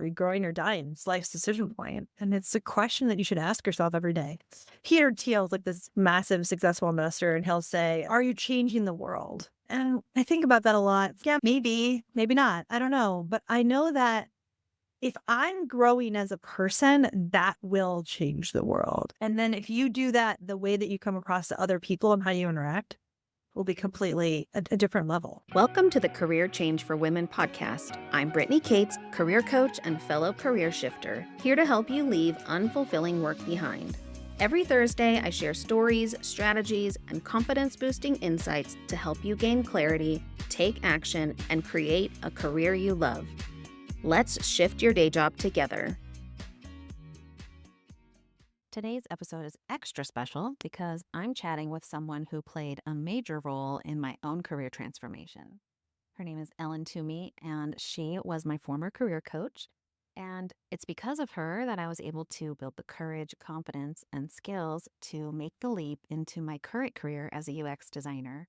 Are you growing or dying? It's life's decision point. And it's a question that you should ask yourself every day. Peter Thiel's like this massive successful investor, and he'll say, are you changing the world? And I think about that a lot. Yeah, maybe, maybe not. I don't know. But I know that if I'm growing as a person, that will change the world. And then if you do that, the way that you come across to other people and how you interact will be completely a different level. Welcome to the Career Change for Women podcast. I'm Brittany Cates, career coach and fellow career shifter, here to help you leave unfulfilling work behind. Every Thursday, I share stories, strategies, and confidence-boosting insights to help you gain clarity, take action, and create a career you love. Let's shift your day job together. Today's episode is extra special because I'm chatting with someone who played a major role in my own career transformation. Her name is Ellen Twomey, and she was my former career coach. And it's because of her that I was able to build the courage, confidence, and skills to make the leap into my current career as a UX designer.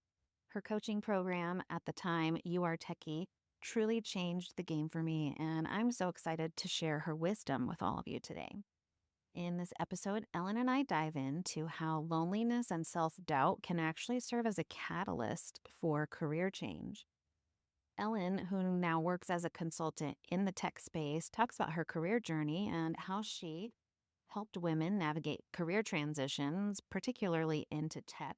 Her coaching program at the time, You Are TechY, truly changed the game for me, and I'm so excited to share her wisdom with all of you today. In this episode, Ellen and I dive into how loneliness and self-doubt can actually serve as a catalyst for career change. Ellen, who now works as a consultant in the tech space, talks about her career journey and how she helped women navigate career transitions, particularly into tech.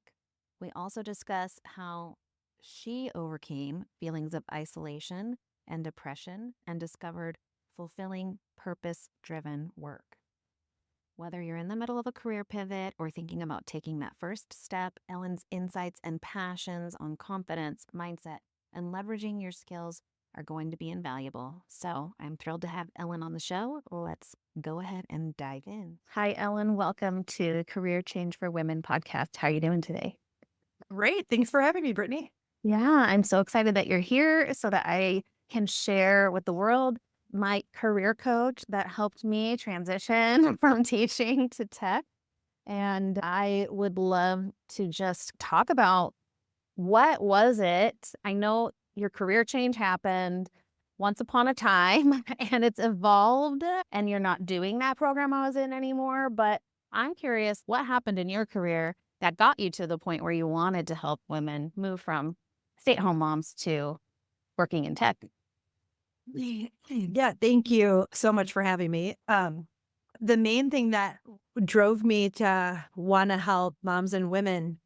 We also discuss how she overcame feelings of isolation and depression and discovered fulfilling, purpose-driven work. Whether you're in the middle of a career pivot or thinking about taking that first step, Ellen's insights and passions on confidence, mindset, and leveraging your skills are going to be invaluable. So I'm thrilled to have Ellen on the show. Let's go ahead and dive in. Hi, Ellen. Welcome to the Career Change for Women podcast. How are you doing today? Great. Thanks for having me, Brittany. Yeah, I'm so excited that you're here so that I can share with the world my career coach that helped me transition from teaching to tech. And I would love to just talk about what was it? I know your career change happened once upon a time and it's evolved and you're not doing that program I was in anymore. But I'm curious, what happened in your career that got you to the point where you wanted to help women move from stay-at-home moms to working in tech? Yeah, thank you so much for having me. The main thing that drove me to want to help moms and women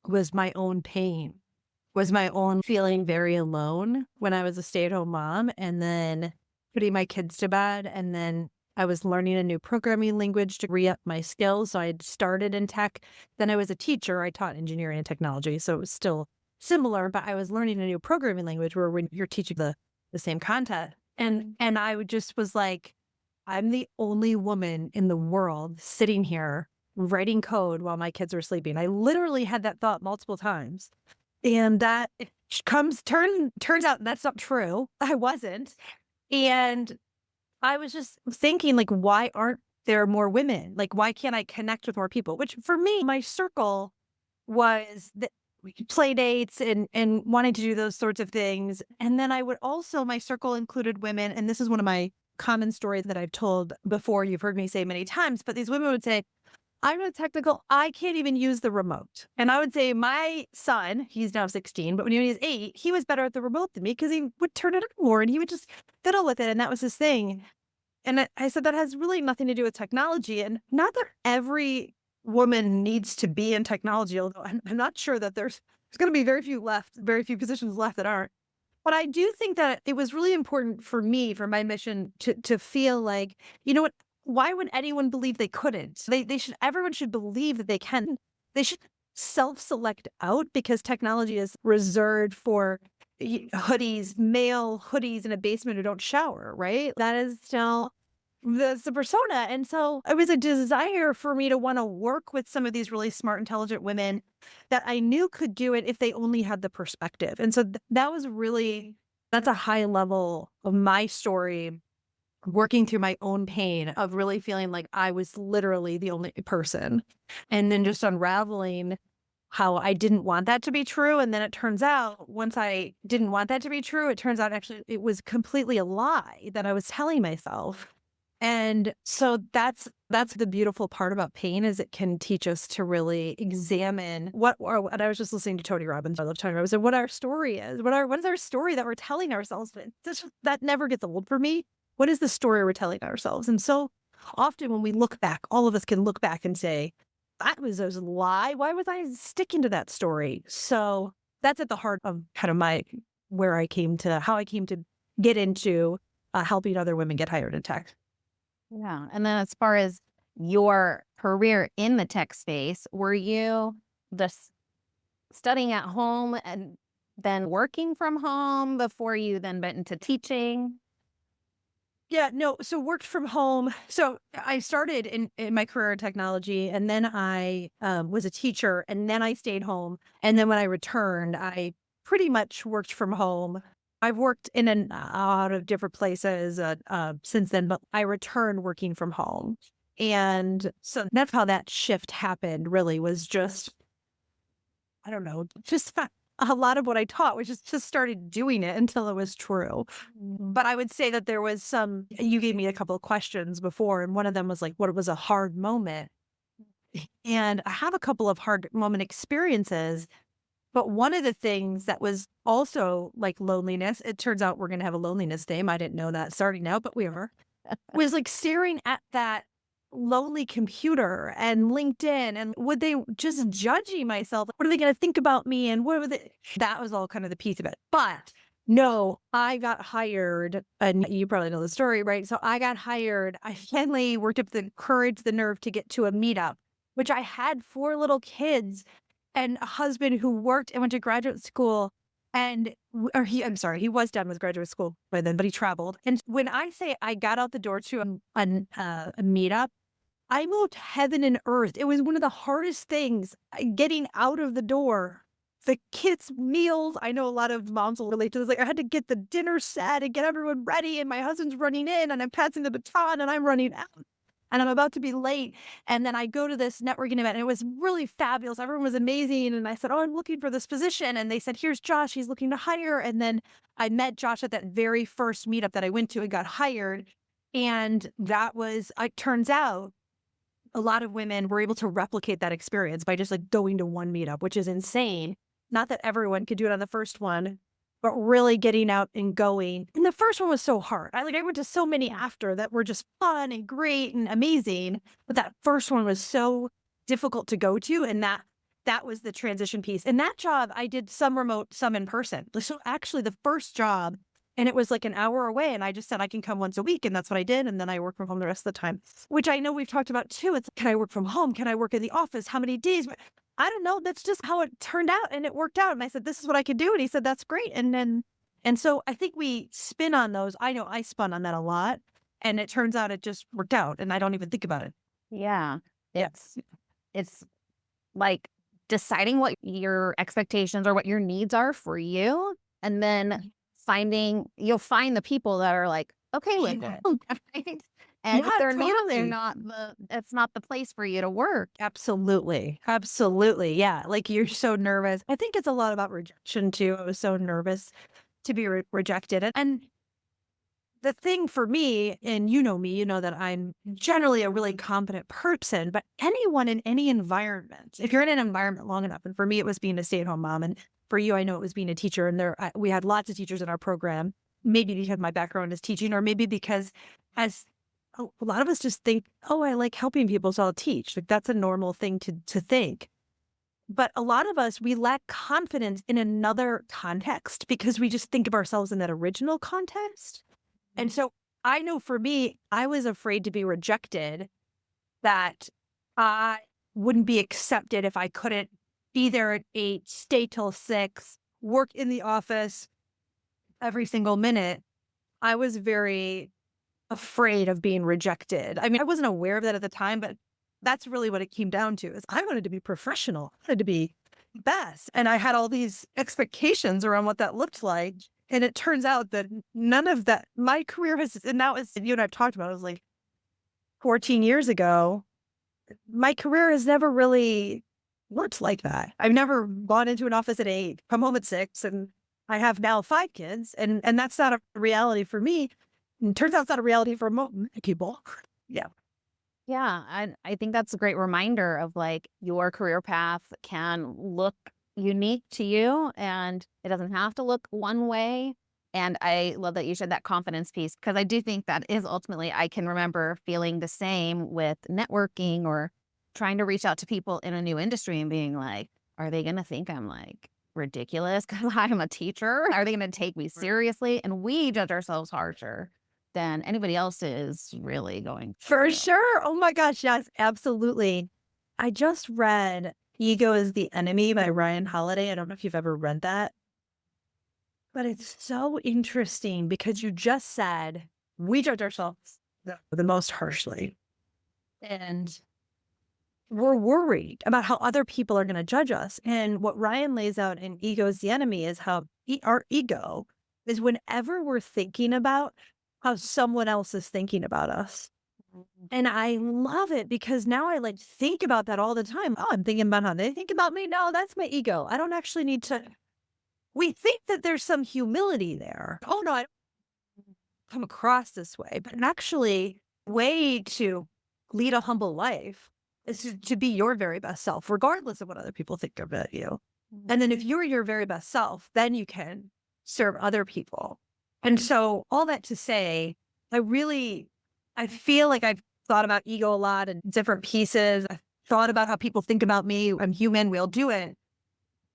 was my own pain, was my own feeling very alone when I was a stay-at-home mom, and then putting my kids to bed. And then I was learning a new programming language to re-up my skills. So I had started in tech. Then I was a teacher. I taught engineering and technology. So it was still similar, but I was learning a new programming language where when you're teaching the same content. And I just was like, I'm the only woman in the world sitting here writing code while my kids are sleeping. I literally had that thought multiple times. And that turns out that's not true. I wasn't. And I was just thinking, like, why aren't there more women? Like, why can't I connect with more people? Which for me, my circle was the play dates and wanting to do those sorts of things. And then I would also, my circle included women. And this is one of my common stories that I've told before. You've heard me say many times, but these women would say, I'm not technical. I can't even use the remote. And I would say my son, he's now 16, but when he was 8, he was better at the remote than me because he would turn it on more and he would just fiddle with it. And that was his thing. And I said, that has really nothing to do with technology. And not that every woman needs to be in technology, although I'm not sure that there's going to be very few positions left that aren't. But I do think that it was really important for me, for my mission, to feel like, you know what, why would anyone believe they couldn't? Everyone should believe that they can. They should self-select out because technology is reserved for hoodies, male hoodies in a basement who don't shower, right? That is still the persona. And so it was a desire for me to want to work with some of these really smart, intelligent women that I knew could do it if they only had the perspective. And so that's a high level of my story, working through my own pain of really feeling like I was literally the only person. And then just unraveling how I didn't want that to be true. And then it turns out once I didn't want that to be true, it turns out actually it was completely a lie that I was telling myself. And so that's the beautiful part about pain is it can teach us to really examine and I was just listening to Tony Robbins. I love Tony Robbins and what our story is. What is our story that we're telling ourselves? But that never gets old for me. What is the story we're telling ourselves? And so often when we look back, all of us can look back and say, that was a lie. Why was I sticking to that story? So that's at the heart of kind of how I came to get into helping other women get hired in tech. Yeah. And then as far as your career in the tech space, were you just studying at home and then working from home before you then went into teaching? Yeah, no, so worked from home. So I started in my career in technology and then I was a teacher and then I stayed home. And then when I returned, I pretty much worked from home. I've worked in and out of different places since then, but I returned working from home. And so that's how that shift happened really was just I don't know, just a lot of what I taught was just started doing it until it was true. But I would say that there was you gave me a couple of questions before, and one of them was like, what was a hard moment? And I have a couple of hard moment experiences, but one of the things that was also like loneliness, it turns out we're going to have a loneliness day. I didn't know that starting out, but we are. Was like staring at that lonely computer and LinkedIn and would they just judging myself? What are they going to think about me? And what were they? That was all kind of the piece of it. But no, I got hired and you probably know the story, right? So I got hired. I finally worked up the courage, the nerve to get to a meetup, which I had 4 little kids and a husband who worked and went to graduate school I'm sorry, he was done with graduate school by then, but he traveled. And when I say I got out the door to a meetup, I moved heaven and earth. It was one of the hardest things getting out of the door. The kids' meals. I know a lot of moms will relate to this. Like I had to get the dinner set and get everyone ready, and my husband's running in, and I'm passing the baton, and I'm running out and I'm about to be late. And then I go to this networking event and it was really fabulous. Everyone was amazing. And I said, oh, I'm looking for this position. And they said, here's Josh. He's looking to hire. And then I met Josh at that very first meetup that I went to and got hired. And it turns out a lot of women were able to replicate that experience by just like going to one meetup, which is insane. Not that everyone could do it on the first one, but really getting out and going. And the first one was so hard. I went to so many after that were just fun and great and amazing. But that first one was so difficult to go to. And that was the transition piece. And that job, I did some remote, some in person. So actually the first job, and it was like an hour away. And I just said, I can come once a week. And that's what I did. And then I work from home the rest of the time, which I know we've talked about too. It's can I work from home? Can I work in the office? How many days? I don't know. That's just how it turned out. And it worked out. And I said, this is what I could do. And he said, that's great. And so I think we spin on those. I know I spun on that a lot. And it turns out it just worked out. And I don't even think about it. Yeah. Yes. It's like deciding what your expectations or what your needs are for you. And then you'll find the people that are like, okay with it. Right? And Yeah, if they're totally. not, it's not the place for you to work. Absolutely. Absolutely. Yeah. Like you're so nervous. I think it's a lot about rejection too. I was so nervous to be rejected. And the thing for me, and you know me, you know that I'm generally a really confident person, but anyone in any environment, if you're in an environment long enough, and for me, it was being a stay-at-home mom, and for you, I know it was being a teacher, and we had lots of teachers in our program, maybe because my background is teaching, or maybe because as a lot of us just think, oh, I like helping people, so I'll teach. Like that's a normal thing to think. But a lot of us, we lack confidence in another context because we just think of ourselves in that original context. And so I know for me, I was afraid to be rejected, that I wouldn't be accepted if I couldn't be there at 8, stay till 6, work in the office every single minute. I was very afraid of being rejected. I mean, I wasn't aware of that at the time, but that's really what it came down to is I wanted to be professional. I wanted to be best. And I had all these expectations around what that looked like. And it turns out that none of that, my career has, and now as you and I've talked about, it was like 14 years ago. My career has never really works like that. I've never gone into an office at 8, come home at 6, and I have now 5 kids, and that's not a reality for me. And turns out it's not a reality for many people. Yeah. Yeah, I think that's a great reminder of like your career path can look unique to you and it doesn't have to look one way. And I love that you shared that confidence piece because I do think that is ultimately, I can remember feeling the same with networking or trying to reach out to people in a new industry and being like, are they going to think I'm like ridiculous because I'm a teacher? Are they going to take me seriously? And we judge ourselves harsher than anybody else is really going For to. sure. Oh my gosh, yes, absolutely. I just read Ego is the Enemy by Ryan Holiday. I don't know if you've ever read that, but it's so interesting because you just said we judge ourselves the most harshly. And we're worried about how other people are going to judge us. And what Ryan lays out in Ego is the Enemy is how our ego is whenever we're thinking about how someone else is thinking about us. And I love it because now I like think about that all the time. Oh, I'm thinking about how they think about me. No, that's my ego. I don't actually need to. We think that there's some humility there. Oh, no, I don't come across this way. But actually, way to lead a humble life is to be your very best self, regardless of what other people think about you. And then if you're your very best self, then you can serve other people. And so all that to say, I feel like I've thought about ego a lot and different pieces. I've thought about how people think about me. I'm human. We'll do it.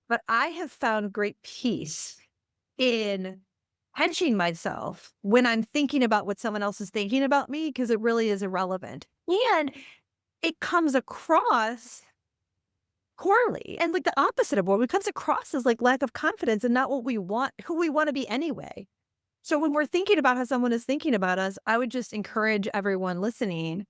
But I have found great peace in hedging myself when I'm thinking about what someone else is thinking about me because it really is irrelevant. And it comes across poorly and like the opposite of what it comes across as like lack of confidence and not what we want, who we want to be anyway. So when we're thinking about how someone is thinking about us, I would just encourage everyone listening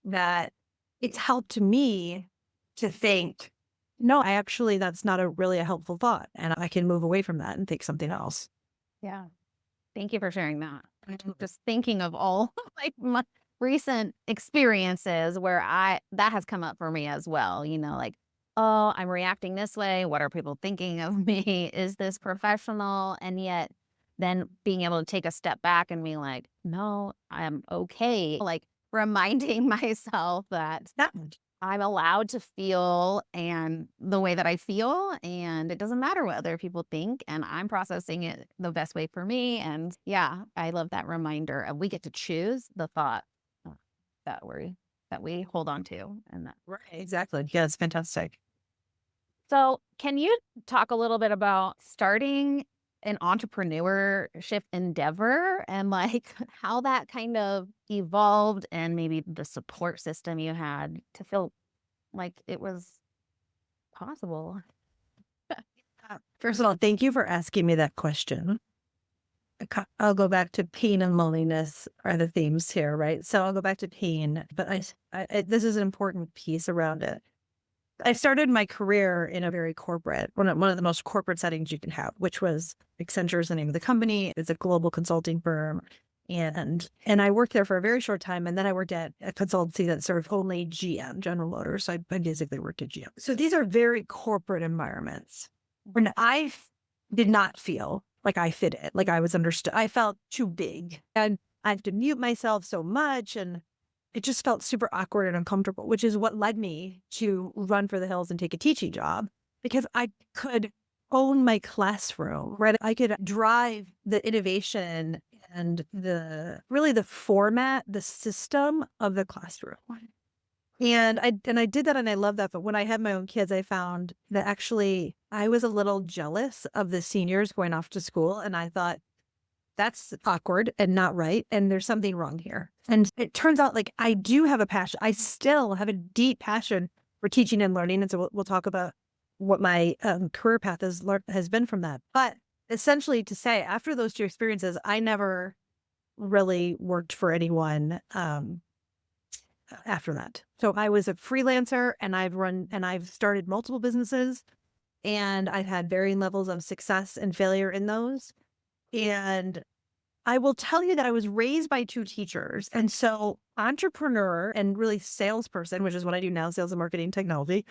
that it's helped me to think, no, that's not really a helpful thought. And I can move away from that and think something else. Yeah. Thank you for sharing that. I'm just thinking of all like my recent experiences where that has come up for me as well. Like, oh, I'm reacting this way. What are people thinking of me? Is this professional? And yet then being able to take a step back and be like, no, I'm okay. Like reminding myself that Yeah. I'm allowed to feel and the way that I feel, and it doesn't matter what other people think, and I'm processing it the best way for me. And yeah, I love that reminder of we get to choose the thought uh, that we hold on to, and that. Right. Exactly. Yeah, it's fantastic. So, can you talk a little bit about starting an entrepreneurship endeavor and like how that kind of evolved and maybe the support system you had to feel like it was possible? First of all, thank you for asking me that question. I'll go back to pain and loneliness are the themes here, right? So I'll go back to pain, but this is an important piece around it. I started my career in a very corporate, one of the most corporate settings you can have, which was Accenture is the name of the company. It's a global consulting firm. And I worked there for a very short time. And then I worked at a consultancy that served only GM, General Motors. So I basically worked at GM. So these are very corporate environments. And did not feel like I fit in, like I was understood. I felt too big and I have to mute myself so much. And it just felt super awkward and uncomfortable, which is what led me to run for the hills and take a teaching job because I could own my classroom, right? I could drive the innovation and the format, the system of the classroom. And I did that and I love that. But when I had my own kids, I found that actually I was a little jealous of the seniors going off to school. And I thought, that's awkward and not right. And there's something wrong here. And it turns out like I do have a passion. I still have a deep passion for teaching and learning. And so we'll talk about what my career path has been from that. But essentially to say after those 2 experiences, I never really worked for anyone after that. So I was a freelancer and I've started multiple businesses and I've had varying levels of success and failure in those. And I will tell you that I was raised by 2 teachers. And so entrepreneur and really salesperson, which is what I do now, sales and marketing technology,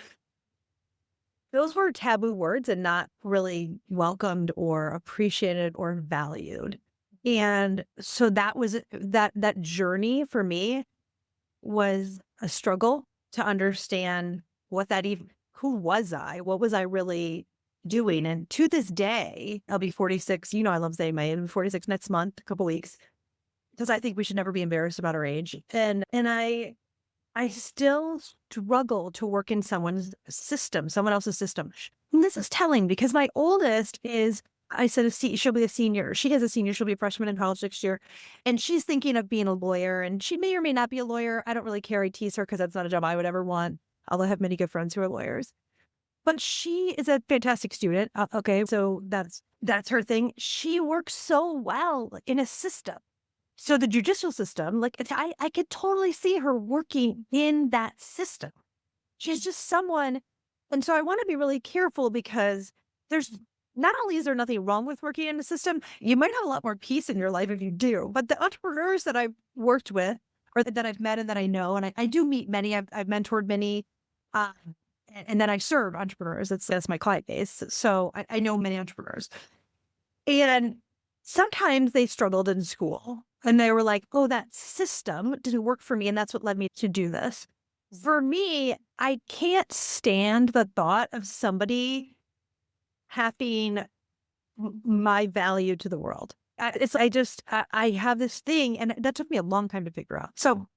those were taboo words and not really welcomed or appreciated or valued. And so that journey for me was a struggle to understand what that even who was I? What was I really doing? And to this day, I'll be 46. You know, I love saying my age. I'll be 46 next month, a couple weeks, because I think we should never be embarrassed about our age. And I still struggle to work in someone's system, someone else's system. And this is telling because my oldest is, I said, she'll be a senior. She is a senior. She'll be a freshman in college next year. And she's thinking of being a lawyer. And she may or may not be a lawyer. I don't really care. I tease her because that's not a job I would ever want. Although I have many good friends who are lawyers. But she is a fantastic student. Okay, so that's her thing. She works so well in a system. So the judicial system, like I could totally see her working in that system. She's just someone, and so I want to be really careful because there's not only is there nothing wrong with working in the system, you might have a lot more peace in your life if you do. But the entrepreneurs that I've worked with or that I've met and that I know, and I do meet many, I've mentored many, uh, and then I serve entrepreneurs. That's my client base. So I know many entrepreneurs. And sometimes they struggled in school and they were like, oh, that system didn't work for me. And that's what led me to do this. For me, I can't stand the thought of somebody having my value to the world. I have this thing, and that took me a long time to figure out. So,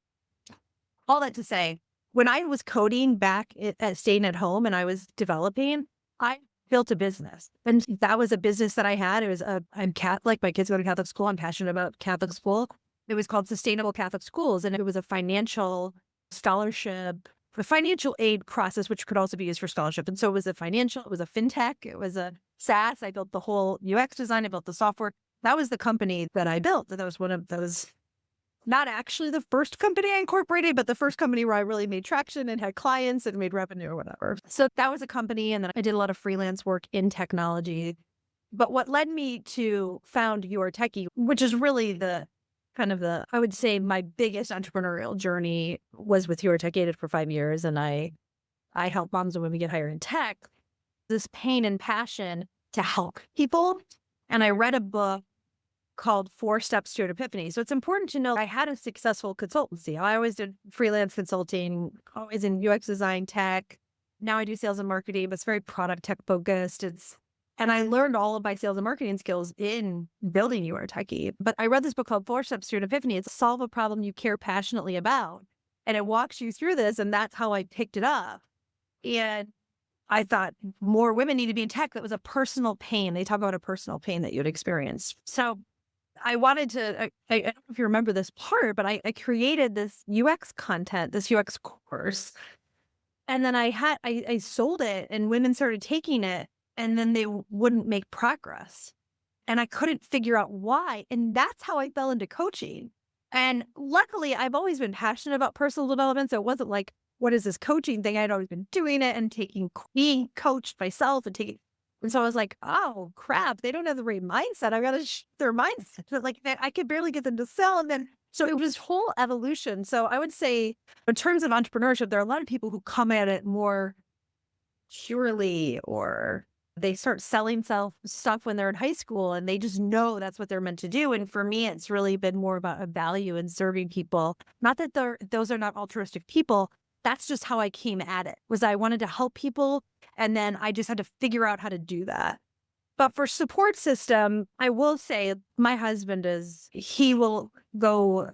all that to say, when I was coding back at staying at home and I was developing, I built a business. And that was a business that I had. It was I'm Catholic. My kids go to Catholic school. I'm passionate about Catholic school. It was called Sustainable Catholic Schools. And it was a financial scholarship, a financial aid process, which could also be used for scholarship. And so it was it was a fintech. It was a SaaS. I built the whole UX design. I built the software. That was the company that I built. That was one of those, not actually the first company I incorporated, but the first company where I really made traction and had clients and made revenue or whatever. So that was a company. And then I did a lot of freelance work in technology. But what led me to found You Are TechY, which is really I would say my biggest entrepreneurial journey was with You Are TechY. I did it for 5 years. And I help moms and women get hired in tech, this pain and passion to help people. And I read a book called 4 Steps to an Epiphany. So it's important to know I had a successful consultancy. I always did freelance consulting, always in UX design, tech. Now I do sales and marketing, but it's very product tech focused. And I learned all of my sales and marketing skills in building You Are TechY. But I read this book called 4 Steps to an Epiphany. It's solve a problem you care passionately about. And it walks you through this. And that's how I picked it up. And I thought more women need to be in tech. That was a personal pain. They talk about a personal pain that you'd experience. So I wanted to, I don't know if you remember this part, but I created this UX content, this UX course. And then I sold it and women started taking it and then they wouldn't make progress. And I couldn't figure out why. And that's how I fell into coaching. And luckily, I've always been passionate about personal development. So it wasn't like, what is this coaching thing? I'd always been doing it and being coached myself and so I was like, oh crap, they don't have the right mindset. I got to their mindset. But like I could barely get them to sell. And then, so it was whole evolution. So I would say in terms of entrepreneurship, there are a lot of people who come at it more purely, or they start selling stuff when they're in high school and they just know that's what they're meant to do. And for me, it's really been more about a value and serving people. Not that those are not altruistic people. That's just how I came at it, was I wanted to help people. And then I just had to figure out how to do that. But for support system, I will say my husband he will go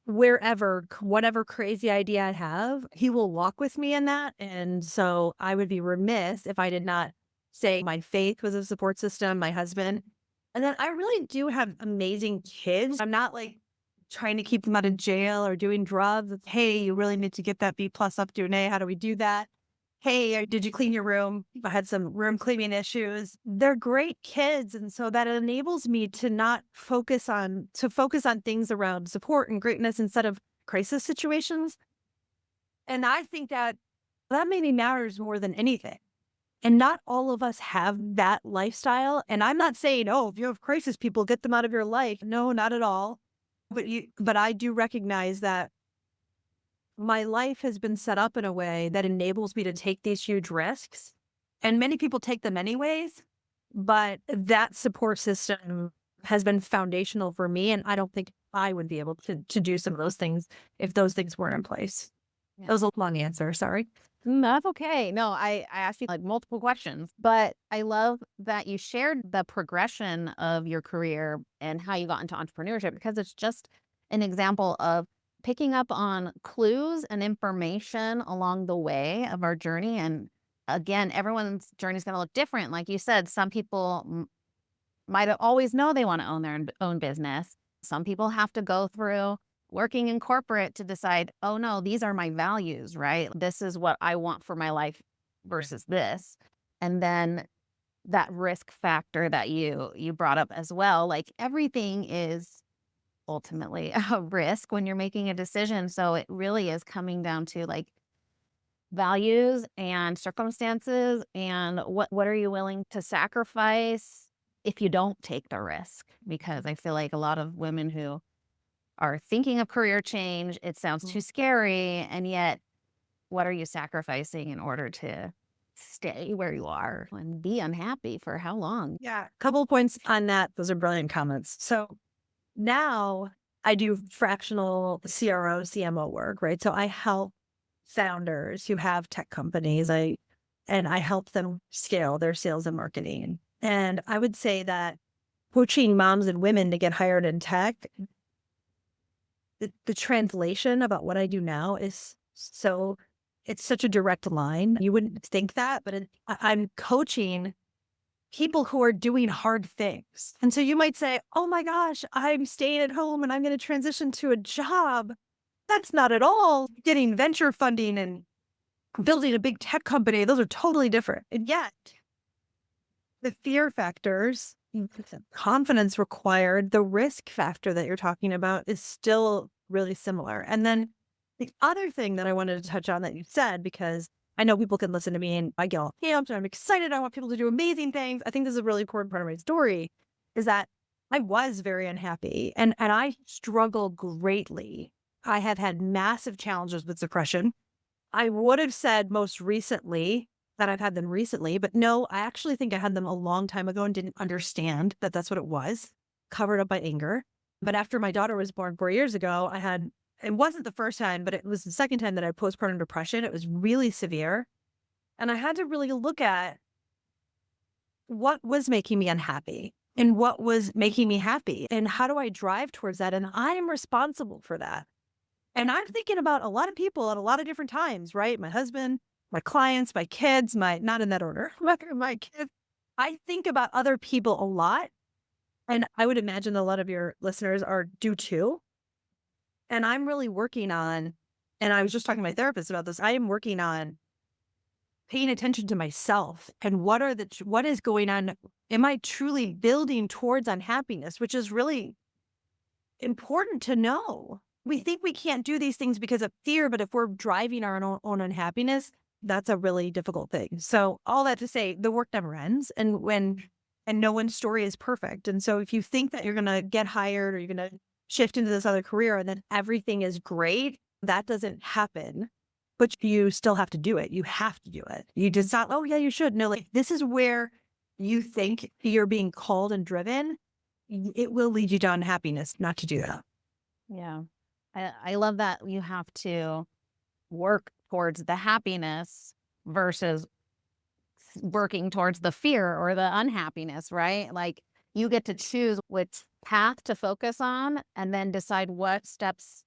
wherever, whatever crazy idea I have, he will walk with me in that. And so I would be remiss if I did not say my faith was a support system, my husband. And then I really do have amazing kids. I'm not like trying to keep them out of jail or doing drugs. It's, hey, you really need to get that B+ up to an A. How do we do that? Hey, did you clean your room? I had some room cleaning issues. They're great kids. And so that enables me to not focus on things around support and greatness instead of crisis situations. And I think that maybe matters more than anything. And not all of us have that lifestyle. And I'm not saying, oh, if you have crisis people, get them out of your life. No, not at all. But I do recognize that my life has been set up in a way that enables me to take these huge risks And many people take them anyways, but that support system has been foundational for me. And I don't think I would be able to do some of those things if those things weren't in place. Yeah. That was a long answer. Sorry. That's okay. No, I asked you like multiple questions, but I love that you shared the progression of your career and how you got into entrepreneurship because it's just an example of picking up on clues and information along the way of our journey. And again, everyone's journey is going to look different. Like you said, some people might always know they want to own their own business. Some people have to go through working in corporate to decide, oh no, these are my values, right? This is what I want for my life versus this. And then that risk factor that you brought up as well, like everything is ultimately a risk when you're making a decision. So it really is coming down to like values and circumstances and what are you willing to sacrifice if you don't take the risk, because I feel like a lot of women who are thinking of career change, it sounds too scary, and yet what are you sacrificing in order to stay where you are and be unhappy for how long? Yeah. Couple of points on that. Those are brilliant comments. So now I do fractional CRO, CMO work, right? So I help founders who have tech companies. I help them scale their sales and marketing. And I would say that coaching moms and women to get hired in tech, the translation about what I do now is so it's such a direct line. You wouldn't think that, but I'm coaching people who are doing hard things. And so you might say, oh my gosh, I'm staying at home and I'm going to transition to a job. That's not at all getting venture funding and building a big tech company. Those are totally different. And yet, the fear factors, the confidence required, the risk factor that you're talking about is still really similar. And then the other thing that I wanted to touch on that you said, because I know people can listen to me and I get all amped and I'm excited. I want people to do amazing things. I think this is a really important part of my story is that I was very unhappy and I struggled greatly. I have had massive challenges with depression. I would have said most recently that I've had them recently, but no, I actually think I had them a long time ago and didn't understand that that's what it was, covered up by anger. But after my daughter was born 4 years ago, it wasn't the first time, but it was the second time that I had postpartum depression. It was really severe. And I had to really look at what was making me unhappy and what was making me happy and how do I drive towards that? And I'm responsible for that. And I'm thinking about a lot of people at a lot of different times, right? My husband, my clients, my kids, not in that order, my kids. I think about other people a lot. And I would imagine a lot of your listeners do too. And I'm really working on, and I was just talking to my therapist about this. I am working on paying attention to myself and what is going on. Am I truly building towards unhappiness, which is really important to know. We think we can't do these things because of fear, but if we're driving our own unhappiness, that's a really difficult thing. So all that to say, the work never ends, and no one's story is perfect. And so if you think that you're going to get hired or you're going to shift into this other career and then everything is great, that doesn't happen. But you still have to do it. You have to do it. You just not, oh yeah, you should. No, like this is where you think you're being called and driven. It will lead you to unhappiness not to do that. Yeah. I love that you have to work towards the happiness versus working towards the fear or the unhappiness, right? Like you get to choose which path to focus on and then decide what steps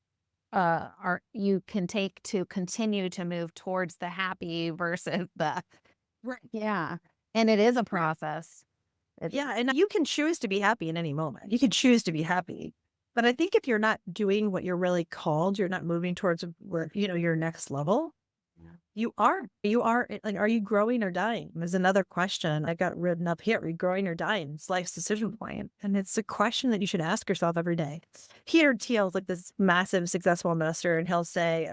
are you can take to continue to move towards the happy versus the Right. yeah. And it is a process. Yeah. And you can choose to be happy in any moment. You can choose to be happy. But I think if you're not doing what you're really called, you're not moving towards your next level. Yeah. You are like, are you growing or dying? There's another question I got written up here. Are you growing or dying? It's life's decision point. And it's a question that you should ask yourself every day. Peter Thiel is like this massive successful investor, and he'll say,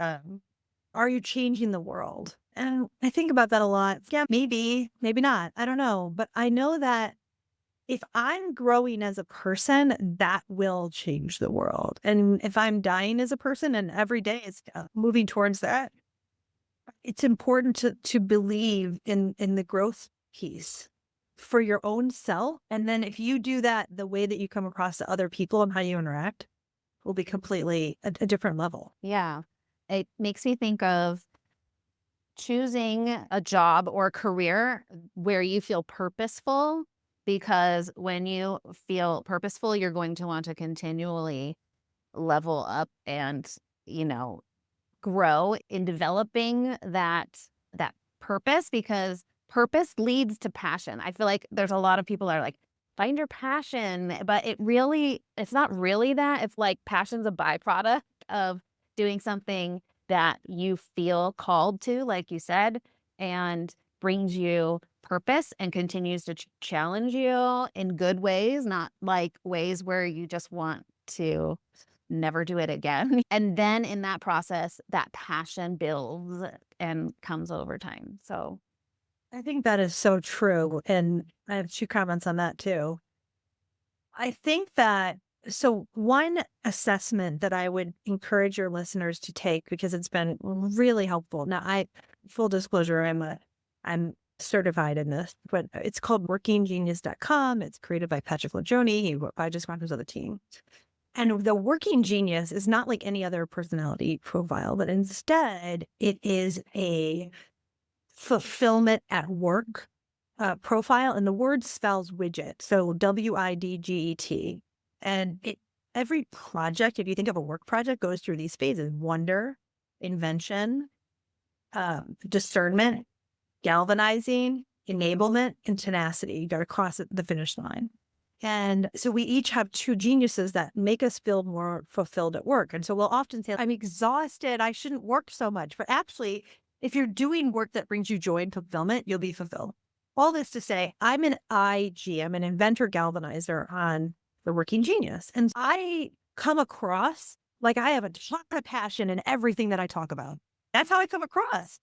are you changing the world? And I think about that a lot. Yeah, maybe not. I don't know. But I know that if I'm growing as a person, that will change the world. And if I'm dying as a person and every day is moving towards that, it's important to believe in the growth piece for your own self. And then if you do that, the way that you come across to other people and how you interact will be completely a different level. Yeah. It makes me think of choosing a job or a career where you feel purposeful, because when you feel purposeful, you're going to want to continually level up and, you know, grow in developing that purpose, because purpose leads to passion. I feel like there's a lot of people that are like, find your passion, but it's not really that. It's like passion's a byproduct of doing something that you feel called to, like you said, and brings you purpose and continues to challenge you in good ways, not like ways where you just want to never do it again. And then in that process, that passion builds and comes over time. So, I think that is so true. And I have two comments on that too. I think that so one assessment that I would encourage your listeners to take because it's been really helpful. Now, full disclosure, I'm certified in this, but it's called workinggenius.com. It's created by Patrick Legioni. He wrote by just one who's on the team. And the working genius is not like any other personality profile, but instead it is a fulfillment at work profile. And the word spells widget. So WIDGET. And every project, if you think of a work project, goes through these phases: wonder, invention, discernment, galvanizing, enablement, and tenacity. You got to cross the finish line. And so we each have two geniuses that make us feel more fulfilled at work. And so we'll often say, I'm exhausted, I shouldn't work so much. But actually, if you're doing work that brings you joy and fulfillment, you'll be fulfilled. All this to say, I'm an IG, I'm an inventor galvanizer on the Working Genius. And I come across like I have a ton of passion in everything that I talk about. That's how I come across.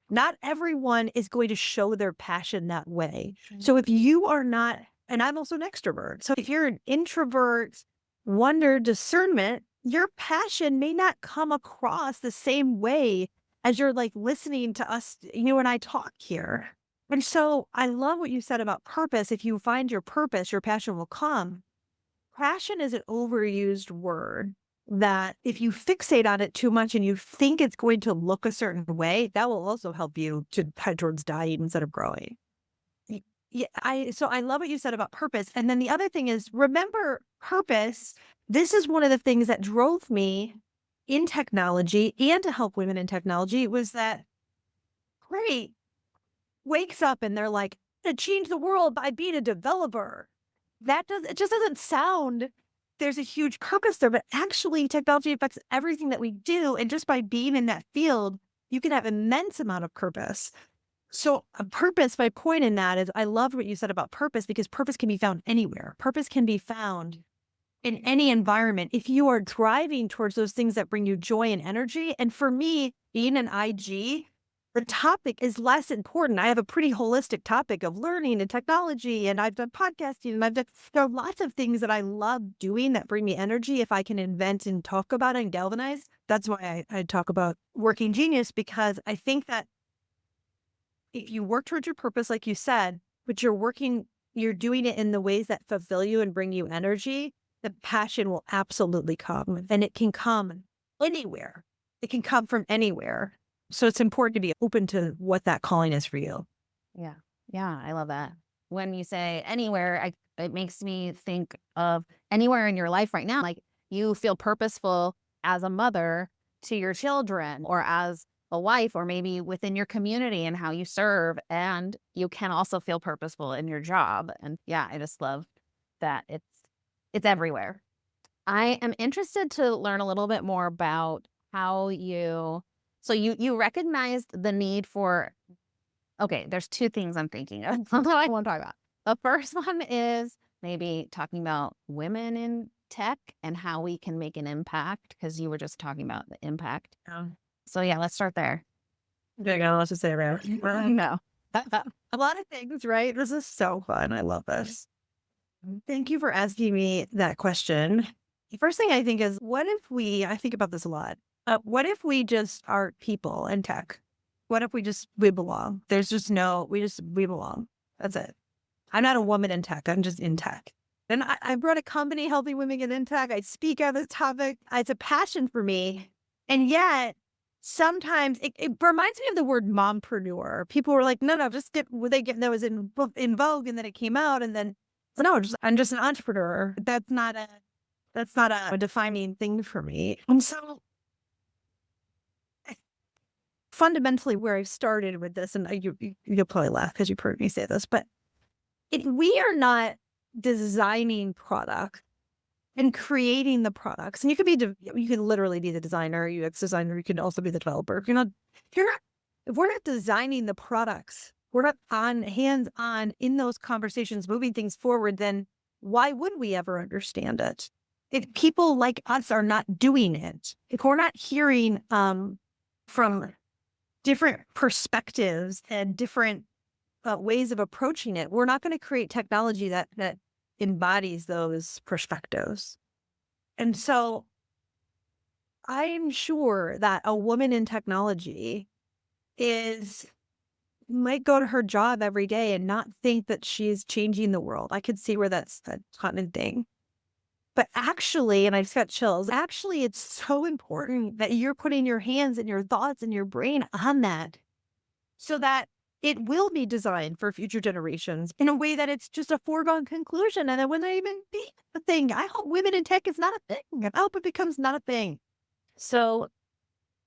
Not everyone is going to show their passion that way. So if you are not, and I'm also an extrovert. So if you're an introvert, wonder, discernment, your passion may not come across the same way as you're like listening to us, and I talk here. And so I love what you said about purpose. If you find your purpose, your passion will come. Passion is an overused word that if you fixate on it too much and you think it's going to look a certain way, that will also help you to head towards dying instead of growing. Yeah, so I love what you said about purpose. And then the other thing is, remember purpose. This is one of the things that drove me in technology and to help women in technology was that great wakes up and they're like, I'm gonna change the world by being a developer. It just doesn't sound, there's a huge purpose there, but actually technology affects everything that we do. And just by being in that field, you can have immense amount of purpose. So a purpose, my point in that is I loved what you said about purpose because purpose can be found anywhere. Purpose can be found in any environment if you are driving towards those things that bring you joy and energy. And for me, being an IG, the topic is less important. I have a pretty holistic topic of learning and technology, and I've done podcasting, and there are lots of things that I love doing that bring me energy. If I can invent and talk about it and galvanize, that's why I talk about Working Genius, because I think that if you work towards your purpose, like you said, but you're doing it in the ways that fulfill you and bring you energy, the passion will absolutely come. And it can come anywhere. It can come from anywhere. So it's important to be open to what that calling is for you. yeah. Yeah, I love that. When you say anywhere, it makes me think of anywhere in your life right now. Like you feel purposeful as a mother to your children, or as a wife, or maybe within your community and how you serve. And you can also feel purposeful in your job. And yeah, I just love that it's everywhere. I am interested to learn a little bit more about how you recognized the need for, okay, there's two things I'm thinking of that I want to talk about. The first one is maybe talking about women in tech and how we can make an impact, because you were just talking about the impact. Yeah. So yeah, let's start there. I got lots to say about it. No. A lot of things, right? This is so fun. I love this. Thank you for asking me that question. The first thing I think is, I think about this a lot. What if we just are people in tech? What if we belong? There's just no, we belong. That's it. I'm not a woman in tech. I'm just in tech. And I run a company helping women get in tech. I speak on this topic. It's a passion for me. And yet, sometimes it reminds me of the word mompreneur. People were like, no, just get what they get that was in vogue, and then it came out, and then no, I'm just an entrepreneur. That's not a defining thing for me. And so fundamentally where I started with this, and you'll probably laugh because you've heard me say this, but we are not designing product and creating the products. And you can literally be the designer, UX designer. You can also be the developer. If we're not designing the products, we're not hands on in those conversations, moving things forward, then why would we ever understand it? If people like us are not doing it, if we're not hearing from different perspectives and different ways of approaching it, we're not going to create technology that embodies those perspectives. And so I'm sure that a woman in technology might go to her job every day and not think that she's changing the world. I could see where that's a common thing. But actually, and I just got chills, actually, it's so important that you're putting your hands and your thoughts and your brain on that so that it will be designed for future generations in a way that it's just a foregone conclusion and it will not even be a thing. I hope women in tech is not a thing. I hope it becomes not a thing. So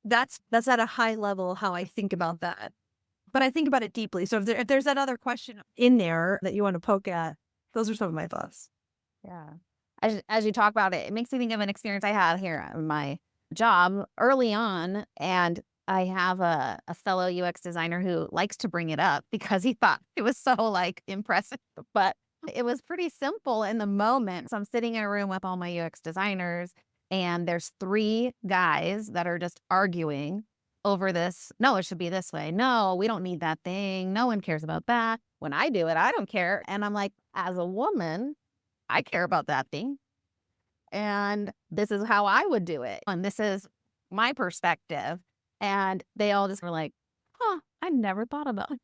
that's at a high level how I think about that. But I think about it deeply. So if there's that other question in there that you want to poke at, those are some of my thoughts. Yeah. As you talk about it, it makes me think of an experience I had here at my job early on. And I have a fellow UX designer who likes to bring it up because he thought it was so like impressive, but it was pretty simple in the moment. So I'm sitting in a room with all my UX designers, and there's 3 guys that are just arguing over this. No, it should be this way. No, we don't need that thing. No one cares about that. When I do it, I don't care. And I'm like, as a woman, I care about that thing. And this is how I would do it. And this is my perspective. And they all just were like, huh, I never thought about it.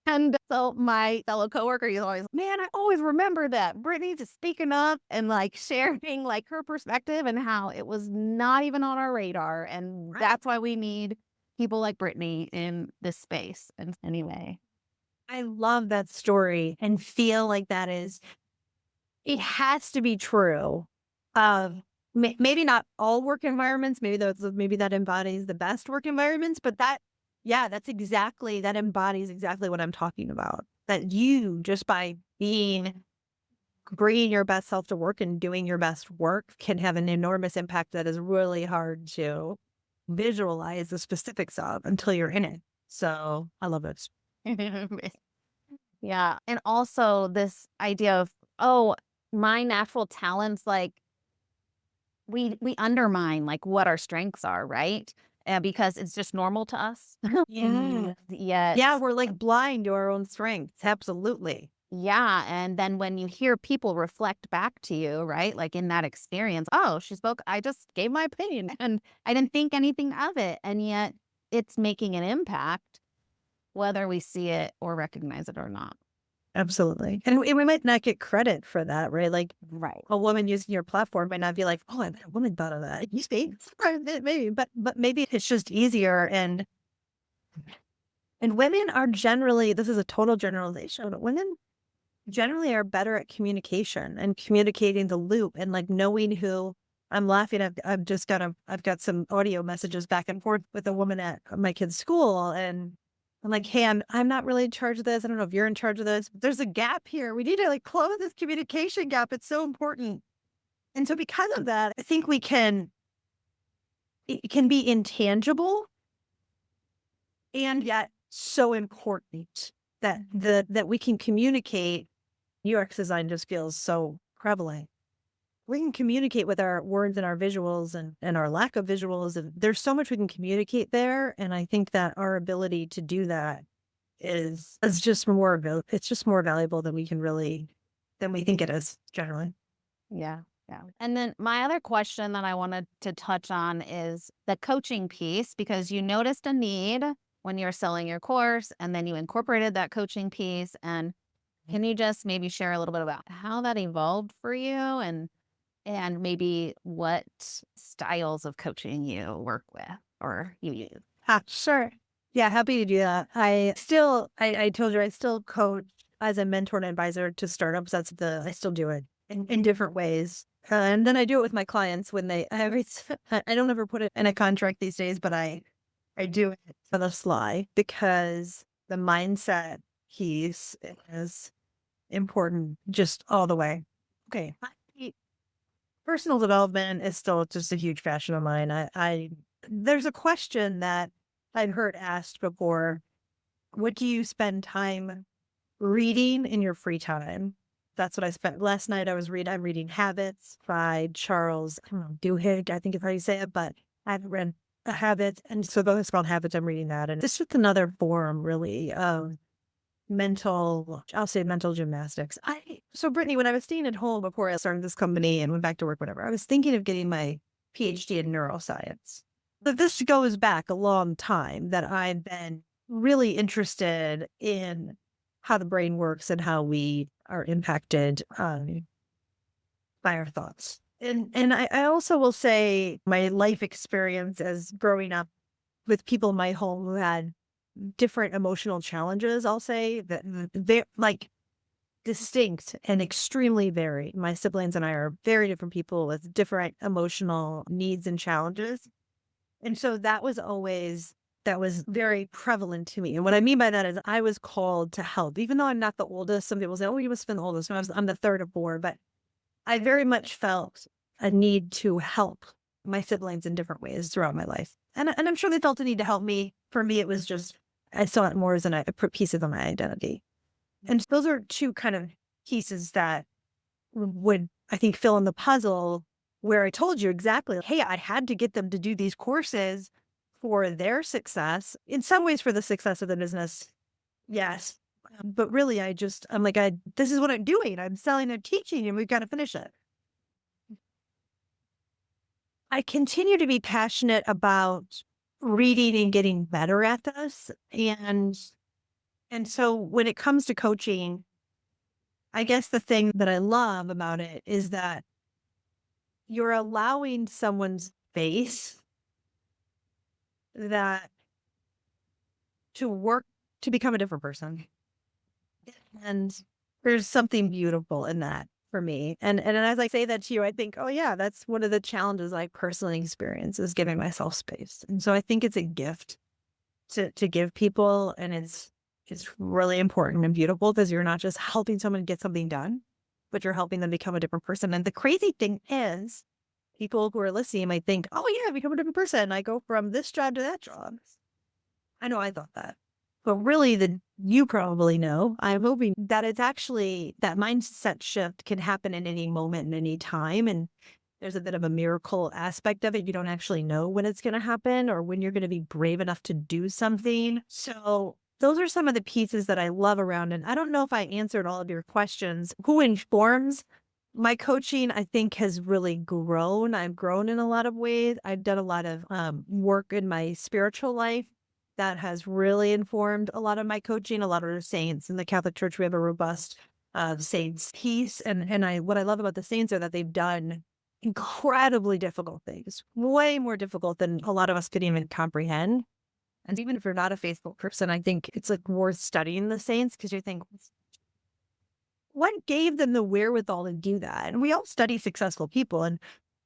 And so my fellow coworker, he's always, man, I always remember that Brittany just speaking up and like sharing like her perspective and how it was not even on our radar. And that's why we need people like Brittany in this space. And anyway, I love that story and feel like it has to be true of maybe not all work environments. Maybe that embodies the best work environments, but that embodies exactly what I'm talking about. That you, just by bringing your best self to work and doing your best work, can have an enormous impact that is really hard to visualize the specifics of until you're in it. So I love it. yeah. And also this idea of, oh, my natural talents, like we undermine like what our strengths are, right? Because it's just normal to us. Yeah. Yet, Yeah, we're like blind to our own strengths. Absolutely. yeah. And then when you hear people reflect back to you, right? Like in that experience, oh, she spoke, I just gave my opinion and I didn't think anything of it. And yet it's making an impact, whether we see it or recognize it or not. Absolutely. And we might not get credit for that, right? Like Right. a woman using your platform might not be like, oh, I bet a woman thought of that. You speak. Maybe, but maybe it's just easier. And women are generally, this is a total generalization, but women generally are better at communication and communicating the loop and like knowing who. I'm laughing. I've got some audio messages back and forth with a woman at my kid's school, and I'm like, hey, I'm not really in charge of this. I don't know if you're in charge of this, but there's a gap here. We need to like close this communication gap. It's so important. And so because of that, I think it can be intangible and yet so important that we can communicate. UX design just feels so prevalent. We can communicate with our words and our visuals and our lack of visuals. And there's so much we can communicate there. And I think that our ability to do that is just it's just more valuable than we think it is generally. Yeah. Yeah. And then my other question that I wanted to touch on is the coaching piece, because you noticed a need when you're selling your course and then you incorporated that coaching piece. And can you just maybe share a little bit about how that evolved for you and maybe what styles of coaching you work with or you use? Sure. Yeah, happy to do that. I told you I still coach as a mentor and advisor to startups. I still do it in different ways. And then I do it with my clients when I don't ever put it in a contract these days, but I do it for the sly because the mindset piece is important just all the way. Okay. Personal development is still just a huge passion of mine. There's a question that I've heard asked before. What do you spend time reading in your free time? That's what I spent last night. I'm reading Habits by Charles, I don't know, Duhigg, I think is how you say it, but I haven't read a Habit. And so though it's called Habits, I'm reading that. And it's just another form really of I'll say mental gymnastics. So Brittany, when I was staying at home before I started this company and went back to work, whatever, I was thinking of getting my PhD in neuroscience. But this goes back a long time that I've been really interested in how the brain works and how we are impacted by our thoughts. And I also will say my life experience as growing up with people in my home who had different emotional challenges, I'll say that they're like distinct and extremely varied. My siblings and I are very different people with different emotional needs and challenges. And so that was very prevalent to me. And what I mean by that is I was called to help, even though I'm not the oldest. Some people say, oh, you must have been the oldest. I'm the third of four, but I very much felt a need to help my siblings in different ways throughout my life. And I'm sure they felt a need to help me. For me, it was just, I saw it more as a piece of my identity. And those are two kind of pieces that would, I think, fill in the puzzle where I told you exactly, hey, I had to get them to do these courses for their success, in some ways for the success of the business. Yes. But really, I'm like, this is what I'm doing. I'm selling and teaching and we've got to finish it. I continue to be passionate about reading and getting better at this. And so when it comes to coaching, I guess the thing that I love about it is that you're allowing someone's face that to work to become a different person. And there's something beautiful in that for me. And as I say that to you, I think, oh yeah, that's one of the challenges I personally experience is giving myself space. And so I think it's a gift to give people, and it's really important and beautiful because you're not just helping someone get something done, but you're helping them become a different person. And the crazy thing is, people who are listening might think, oh yeah, become a different person. I go from this job to that job. I know I thought that. But really, you probably know, I'm hoping that it's actually that mindset shift can happen at any moment and any time. And there's a bit of a miracle aspect of it. You don't actually know when it's going to happen or when you're going to be brave enough to do something. So those are some of the pieces that I love around. And I don't know if I answered all of your questions. Who informs? My coaching, I think, has really grown. I've grown in a lot of ways. I've done a lot of work in my spiritual life that has really informed a lot of my coaching. A lot of the saints in the Catholic Church, we have a robust saints piece. And what I love about the saints are that they've done incredibly difficult things, way more difficult than a lot of us could even comprehend. And even if you're not a faithful person, I think it's like worth studying the saints because you think, what gave them the wherewithal to do that? And we all study successful people, and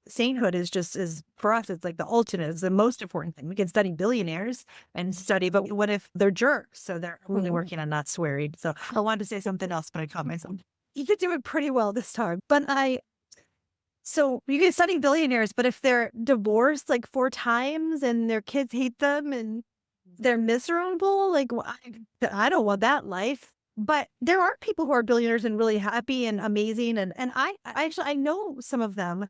sainthood is for us, it's like the ultimate, it's the most important thing. We can study billionaires and study, but what if they're jerks? So they're really working on not swearing. So I wanted to say something else, but I caught myself. You could do it pretty well this time. So you can study billionaires, but if they're divorced like 4 times and their kids hate them and they're miserable, like I don't want that life. But there are people who are billionaires and really happy and amazing. And I know some of them.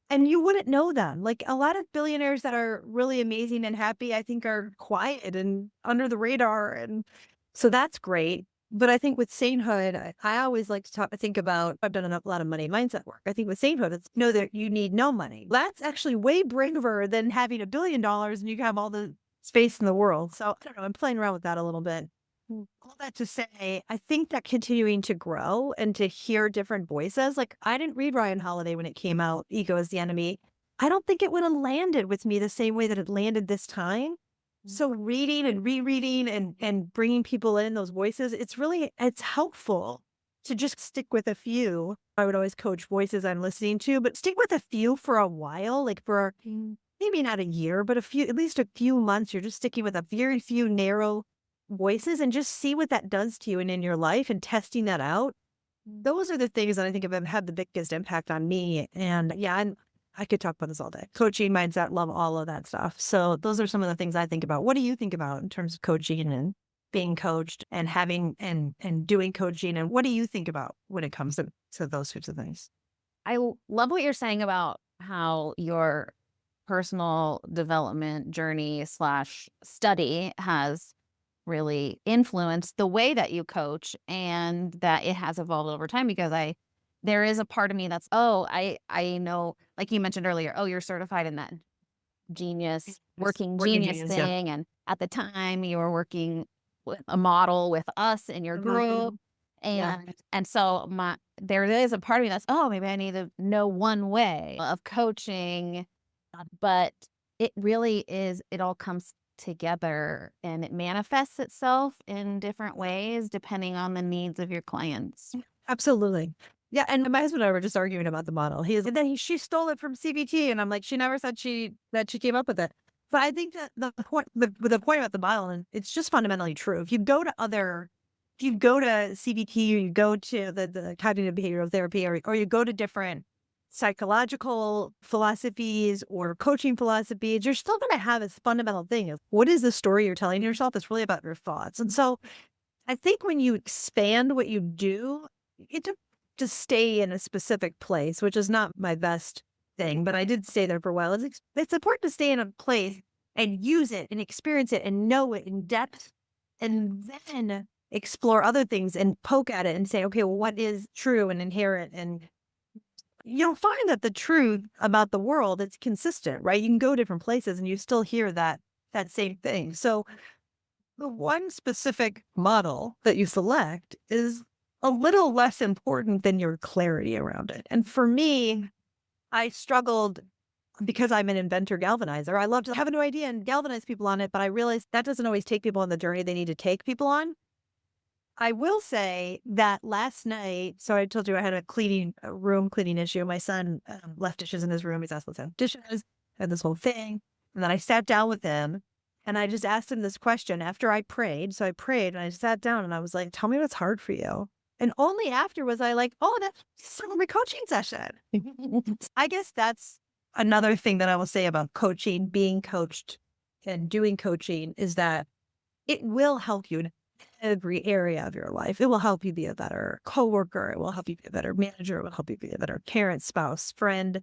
And you wouldn't know them. Like a lot of billionaires that are really amazing and happy, I think are quiet and under the radar. And so that's great. But I think with sainthood, I always like to think about, I've done a lot of money mindset work. I think with sainthood, it's know that you need no money. That's actually way braver than having $1 billion and you have all the space in the world. So I don't know, I'm playing around with that a little bit. All that to say, I think that continuing to grow and to hear different voices, like I didn't read Ryan Holiday when it came out, Ego is the Enemy. I don't think it would have landed with me the same way that it landed this time. So reading and rereading and bringing people in those voices, it's helpful to just stick with a few. I would always coach voices I'm listening to, but stick with a few for a while, like for maybe not a year, but at least a few months. You're just sticking with a very few narrow voices and just see what that does to you and in your life and testing that out. Those are the things that I think have had the biggest impact on me. And yeah, I could talk about this all day. Coaching, mindset, love all of that stuff. So those are some of the things I think about. What do you think about in terms of coaching and being coached and having and doing coaching? And what do you think about when it comes to those sorts of things? Love what you're saying about how your personal development journey slash study has really influenced the way that you coach and that it has evolved over time because there is a part of me that's, oh, I know, like you mentioned earlier, oh, you're certified in that genius, working Working genius genius, yeah. thing. And at the time you were working with a model with us in your group. Yeah. And so there is a part of me that's, oh, maybe I need to know one way of coaching, but it really is, it all comes together and it manifests itself in different ways depending on the needs of your clients. Absolutely. Yeah, and my husband and I were just arguing about the model. She stole it from CBT, and I'm like, she never said that she came up with it. But I think that the point about the model, and it's just fundamentally true. If you go to CBT or you go to the cognitive behavioral therapy, or you go to different psychological philosophies or coaching philosophies, you're still going to have this fundamental thing of what is the story you're telling yourself? It's really about your thoughts, and so I think when you expand what you do, it to stay in a specific place, which is not my best thing, but I did stay there for a while. It's important to stay in a place and use it and experience it and know it in depth and then explore other things and poke at it and say, okay, well, what is true and inherent? And you'll find that the truth about the world is consistent, right? You can go different places and you still hear that same thing. So the one specific model that you select is a little less important than your clarity around it. And for me, I struggled because I'm an inventor galvanizer. I love to have a new idea and galvanize people on it, but I realized that doesn't always take people on the journey they need to take people on. I will say that last night, so I told you I had a room cleaning issue. My son left dishes in his room. He's asked, let's have dishes, and this whole thing. And then I sat down with him and I just asked him this question after I prayed. So I prayed and I sat down and I was like, tell me what's hard for you. And only after was I like, oh, that's my coaching session. I guess that's another thing that I will say about coaching, being coached and doing coaching is that it will help you in every area of your life. It will help you be a better coworker. It will help you be a better manager. It will help you be a better parent, spouse, friend.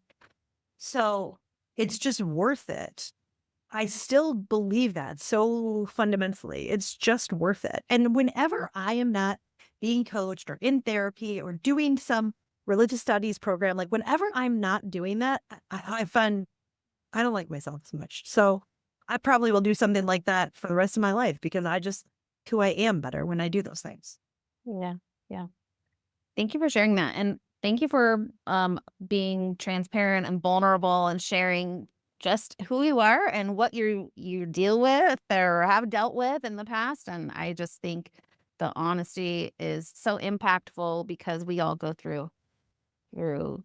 So it's just worth it. I still believe that so fundamentally. It's just worth it. And whenever I am not being coached or in therapy or doing some religious studies program, like whenever I'm not doing that, I find I don't like myself as much. So I probably will do something like that for the rest of my life because I just who I am better when I do those things. Yeah. Yeah. Thank you for sharing that. And thank you for being transparent and vulnerable and sharing just who you are and what you deal with or have dealt with in the past. And I just think the honesty is so impactful because we all go through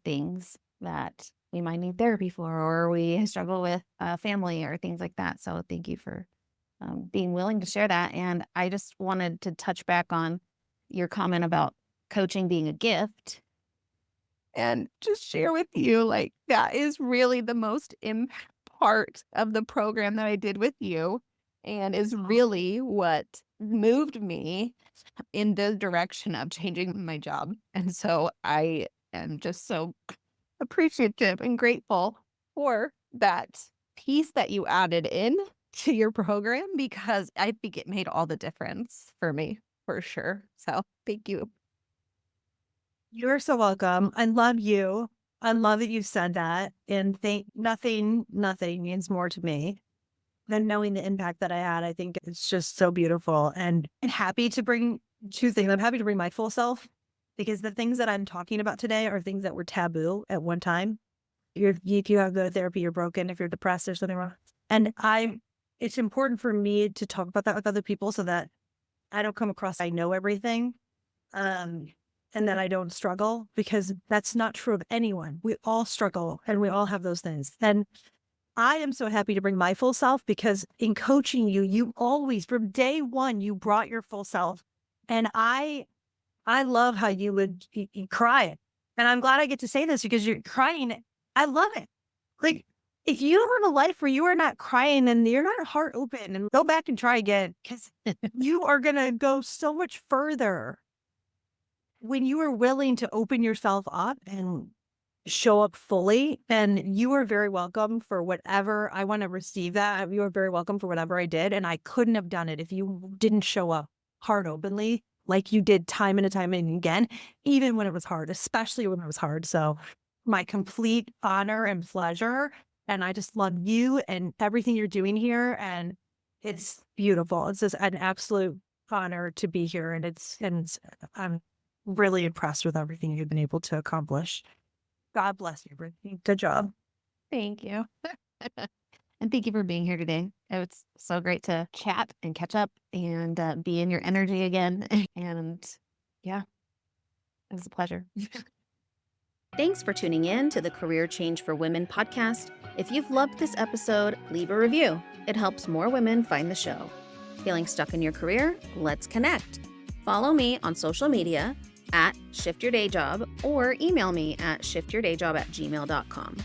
things that we might need therapy for or we struggle with family or things like that. So thank you for being willing to share that. And I just wanted to touch back on your comment about coaching being a gift and just share with you, like, that is really the most impact part of the program that I did with you and is really what moved me in the direction of changing my job. And so I am just so appreciative and grateful for that piece that you added in to your program because I think it made all the difference for me, for sure. So thank you. You're so welcome. I love you. I love that you said that. And nothing means more to me And knowing the impact that I had, I think it's just so beautiful and happy to bring two things. I'm happy to bring my full self because the things that I'm talking about today are things that were taboo at one time. If you have the therapy, you're broken. If you're depressed, there's something wrong. And it's important for me to talk about that with other people so that I don't come across, I know everything. Um, and that I don't struggle because that's not true of anyone. We all struggle and we all have those things. And I am so happy to bring my full self because in coaching you, you always, from day one, you brought your full self. And I love how you cry. And I'm glad I get to say this because you're crying. I love it. Like, if you have a life where you are not crying and you're not heart open and go back and try again, because you are going to go so much further when you are willing to open yourself up and show up fully. And you are very welcome for whatever I want to receive that. You are very welcome for whatever I did. And I couldn't have done it if you didn't show up heart openly like you did time and time and again, even when it was hard, especially when it was hard. So my complete honor and pleasure. And I just love you and everything you're doing here. And it's beautiful. It's just an absolute honor to be here. And I'm really impressed with everything you've been able to accomplish. God bless you, Brittany. Good job. Thank you. And thank you for being here today. It's so great to chat and catch up and be in your energy again. And yeah, it was a pleasure. Thanks for tuning in to the Career Change for Women podcast. If you've loved this episode, leave a review. It helps more women find the show. Feeling stuck in your career? Let's connect. Follow me on social media at Shift Your Day Job or email me at shiftyourdayjob@gmail.com.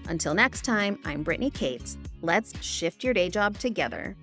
Until next time, I'm Brittany Cates. Let's shift your day job together.